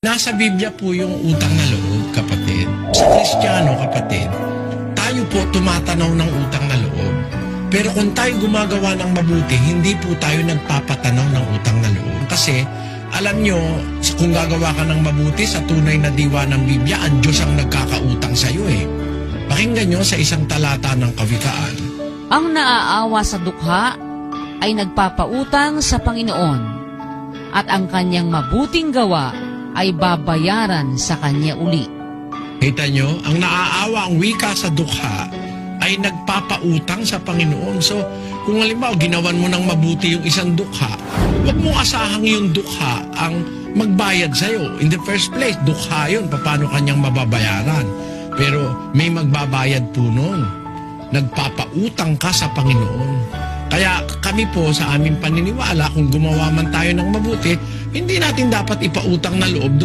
Nasa Biblia po yung utang na loob, kapatid. Sa Kristiyano, kapatid, tayo po tumatanaw ng utang na loob. Pero kung tayo gumagawa ng mabuti, hindi po tayo nagpapatanaw ng utang na loob. Kasi, alam nyo, kung gagawa ka ng mabuti sa tunay na diwa ng Biblia, ang Diyos ang nagkakautang sa iyo eh. Pakinggan nyo sa isang talata ng Kawikaan. Ang naaawa sa dukha ay nagpapautang sa Panginoon, at ang kanyang mabuting gawa ay babayaran sa kanya uli. Kita nyo, ang naaawa, ang wika sa dukha, ay nagpapautang sa Panginoon. So, kung halimbawa, ginawan mo ng mabuti yung isang dukha, huwag mong asahang yung dukha ang magbayad sa'yo. In the first place, dukha yun, paano kanyang mababayaran? Pero may magbabayad po nun. Nagpapautang ka sa Panginoon. Kaya kami po sa aming paniniwala, kung gumawa man tayo ng mabuti, hindi natin dapat ipautang na loob